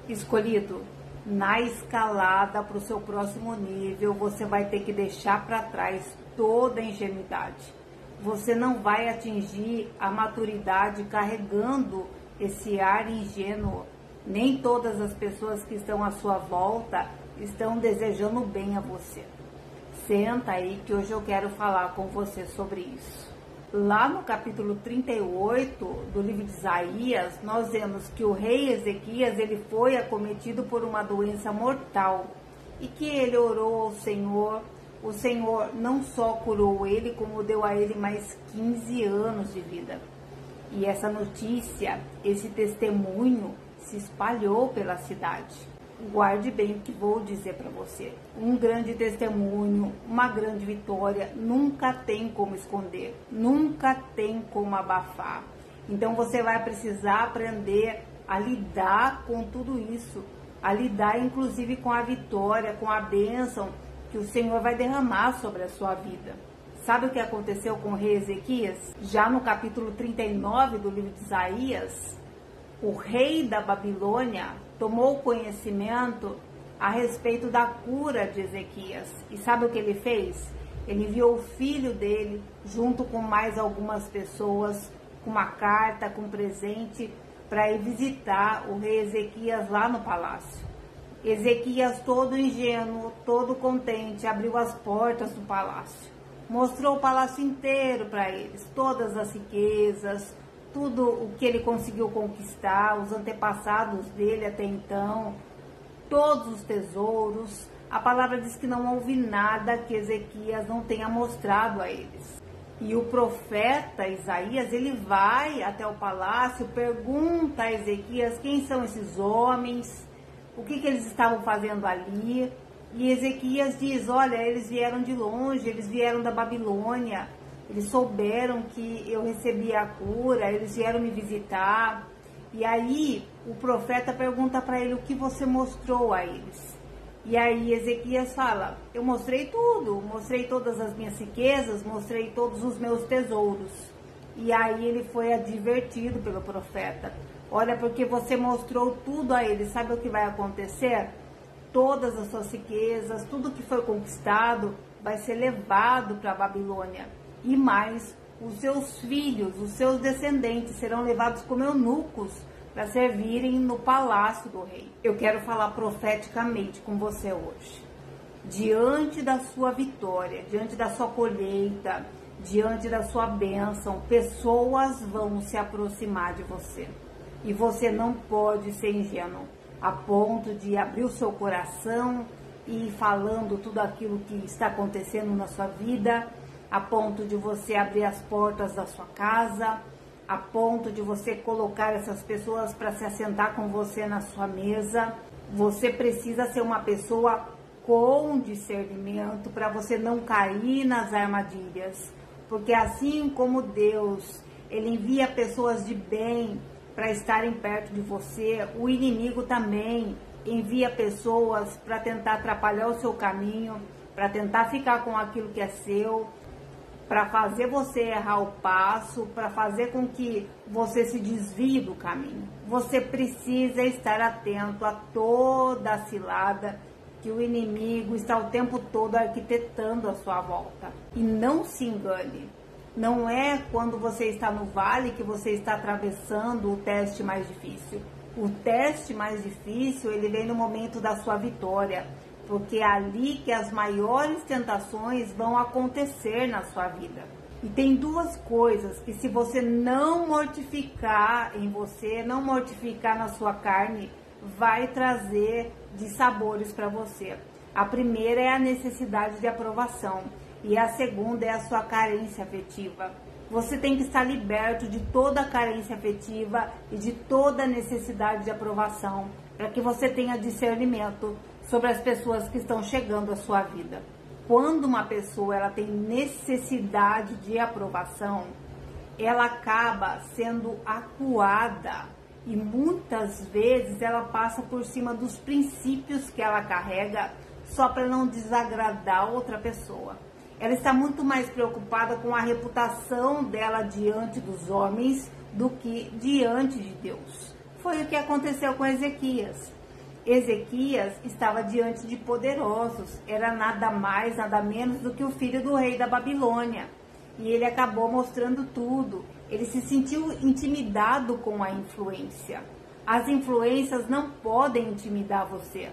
Escolhido, na escalada para o seu próximo nível, você vai ter que deixar para trás toda a ingenuidade. Você não vai atingir a maturidade carregando esse ar ingênuo. Nem todas as pessoas que estão à sua volta estão desejando bem a você. Senta aí que hoje eu quero falar com você sobre isso. Lá no capítulo 38 do livro de Isaías, nós vemos que o rei Ezequias ele foi acometido por uma doença mortal e que ele orou ao Senhor. O Senhor não só curou ele, como deu a ele mais 15 anos de vida. E essa notícia, esse testemunho se espalhou pela cidade. Guarde bem o que vou dizer para você. Um grande testemunho, uma grande vitória, nunca tem como esconder, nunca tem como abafar. Então você vai precisar aprender a lidar com tudo isso, a lidar inclusive com a vitória, com a bênção que o Senhor vai derramar sobre a sua vida. Sabe o que aconteceu com o rei Ezequias? Já no capítulo 39 do livro de Isaías, o rei da Babilônia tomou conhecimento a respeito da cura de Ezequias. E sabe o que ele fez? Ele enviou o filho dele, junto com mais algumas pessoas, com uma carta, com um presente, para ir visitar o rei Ezequias lá no palácio. Ezequias, todo ingênuo, todo contente, abriu as portas do palácio. Mostrou o palácio inteiro para eles, todas as riquezas, tudo o que ele conseguiu conquistar, os antepassados dele até então, todos os tesouros. A palavra diz que não houve nada que Ezequias não tenha mostrado a eles. E o profeta Isaías, ele vai até o palácio, pergunta a Ezequias quem são esses homens, o que eles estavam fazendo ali. E Ezequias diz, olha, eles vieram de longe, eles vieram da Babilônia. Eles souberam que eu recebi a cura, eles vieram me visitar. E aí o profeta pergunta para ele o que você mostrou a eles. E aí Ezequias fala, eu mostrei tudo, mostrei todas as minhas riquezas, mostrei todos os meus tesouros. E aí ele foi advertido pelo profeta. Olha, porque você mostrou tudo a eles, sabe o que vai acontecer? Todas as suas riquezas, tudo que foi conquistado vai ser levado para a Babilônia. E mais, os seus filhos, os seus descendentes serão levados como eunucos para servirem no palácio do rei. Eu quero falar profeticamente com você hoje. Diante da sua vitória, diante da sua colheita, diante da sua bênção, pessoas vão se aproximar de você. E você não pode ser ingênuo, a ponto de abrir o seu coração e ir falando tudo aquilo que está acontecendo na sua vida, a ponto de você abrir as portas da sua casa, a ponto de você colocar essas pessoas para se assentar com você na sua mesa. Você precisa ser uma pessoa com discernimento para você não cair nas armadilhas. Porque assim como Deus, Ele envia pessoas de bem para estarem perto de você, o inimigo também envia pessoas para tentar atrapalhar o seu caminho, para tentar ficar com aquilo que é seu, para fazer você errar o passo, para fazer com que você se desvie do caminho. Você precisa estar atento a toda a cilada que o inimigo está o tempo todo arquitetando à sua volta. E não se engane, não é quando você está no vale que você está atravessando o teste mais difícil. O teste mais difícil, ele vem no momento da sua vitória, porque é ali que as maiores tentações vão acontecer na sua vida. E tem duas coisas que, se você não mortificar em você, não mortificar na sua carne, vai trazer dissabores para você. A primeira é a necessidade de aprovação e a segunda é a sua carência afetiva. Você tem que estar liberto de toda a carência afetiva e de toda a necessidade de aprovação, para que você tenha discernimento sobre as pessoas que estão chegando à sua vida. Quando uma pessoa ela tem necessidade de aprovação, ela acaba sendo acuada e muitas vezes ela passa por cima dos princípios que ela carrega só para não desagradar outra pessoa. Ela está muito mais preocupada com a reputação dela diante dos homens do que diante de Deus. Foi o que aconteceu com Ezequias. Ezequias estava diante de poderosos, era nada mais, nada menos do que o filho do rei da Babilônia. E ele acabou mostrando tudo. Ele se sentiu intimidado com a influência. As influências não podem intimidar você.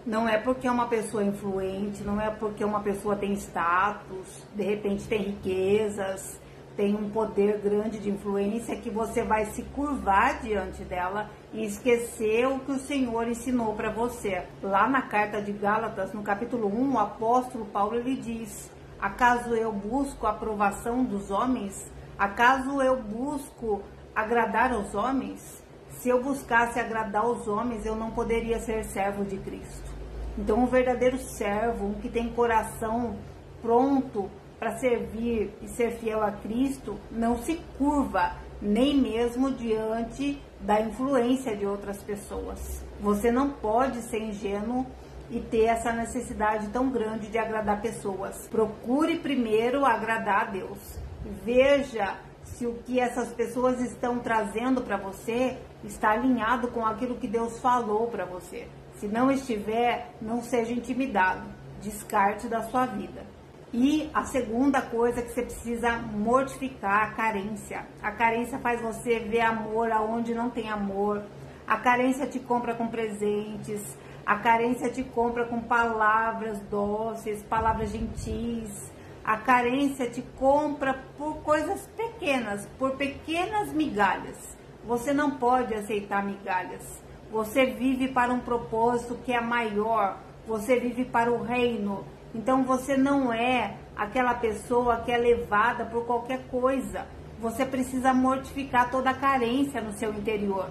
Não é porque é uma pessoa influente, não é porque uma pessoa tem status, de repente tem riquezas, tem um poder grande de influência, que você vai se curvar diante dela e esquecer o que o Senhor ensinou para você. Lá na carta de Gálatas, no capítulo 1, o apóstolo Paulo ele diz: acaso eu busco a aprovação dos homens? Acaso eu busco agradar aos homens? Se eu buscasse agradar aos homens, eu não poderia ser servo de Cristo. Então, um verdadeiro servo, um que tem coração pronto para servir e ser fiel a Cristo, não se curva nem mesmo diante da influência de outras pessoas. Você não pode ser ingênuo e ter essa necessidade tão grande de agradar pessoas. Procure primeiro agradar a Deus. Veja se o que essas pessoas estão trazendo para você está alinhado com aquilo que Deus falou para você. Se não estiver, não seja intimidado. Descarte da sua vida. E a segunda coisa que você precisa mortificar, a carência. A carência faz você ver amor aonde não tem amor. A carência te compra com presentes. A carência te compra com palavras doces, palavras gentis. A carência te compra por coisas pequenas, por pequenas migalhas. Você não pode aceitar migalhas. Você vive para um propósito que é maior. Você vive para o reino. Então você não é aquela pessoa que é levada por qualquer coisa. Você precisa mortificar toda a carência no seu interior.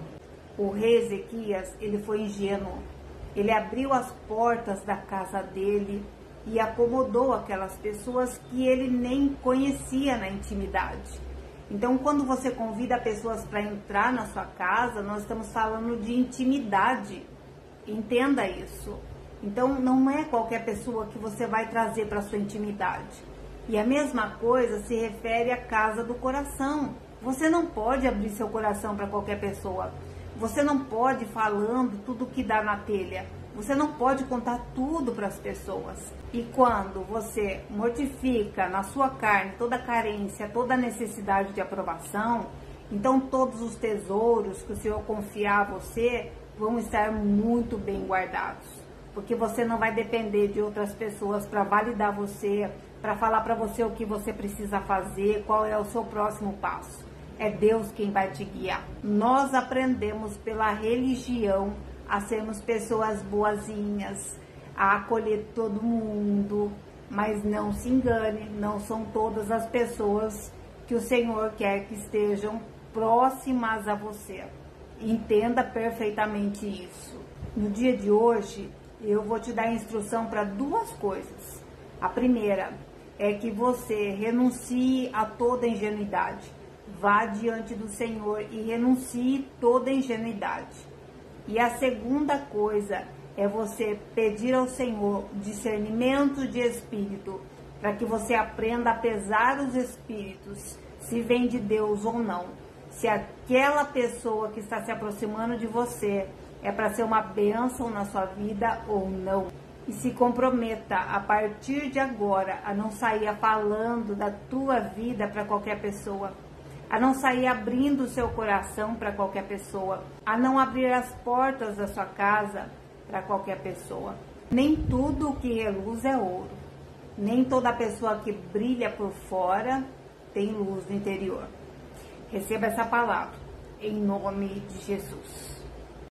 O rei Ezequias, ele foi ingênuo. Ele abriu as portas da casa dele e acomodou aquelas pessoas que ele nem conhecia na intimidade. Então, quando você convida pessoas para entrar na sua casa, nós estamos falando de intimidade. Entenda isso. Então, não é qualquer pessoa que você vai trazer para sua intimidade. E a mesma coisa se refere à casa do coração. Você não pode abrir seu coração para qualquer pessoa. Você não pode ir falando tudo que dá na telha. Você não pode contar tudo para as pessoas. E quando você mortifica na sua carne toda a carência, toda a necessidade de aprovação, então todos os tesouros que o Senhor confiar a você vão estar muito bem guardados. Porque você não vai depender de outras pessoas para validar você, para falar para você o que você precisa fazer, qual é o seu próximo passo. É Deus quem vai te guiar. Nós aprendemos pela religião a sermos pessoas boazinhas, a acolher todo mundo, mas não se engane, não são todas as pessoas que o Senhor quer que estejam próximas a você. Entenda perfeitamente isso. No dia de hoje, eu vou te dar instrução para duas coisas. A primeira é que você renuncie a toda ingenuidade. Vá diante do Senhor e renuncie toda ingenuidade. E a segunda coisa é você pedir ao Senhor discernimento de espírito, para que você aprenda a pesar os espíritos, se vem de Deus ou não. Se aquela pessoa que está se aproximando de você é para ser uma bênção na sua vida ou não. E se comprometa a partir de agora a não sair falando da tua vida para qualquer pessoa, a não sair abrindo o seu coração para qualquer pessoa, a não abrir as portas da sua casa para qualquer pessoa. Nem tudo que reluz é ouro, nem toda pessoa que brilha por fora tem luz no interior. Receba essa palavra, em nome de Jesus.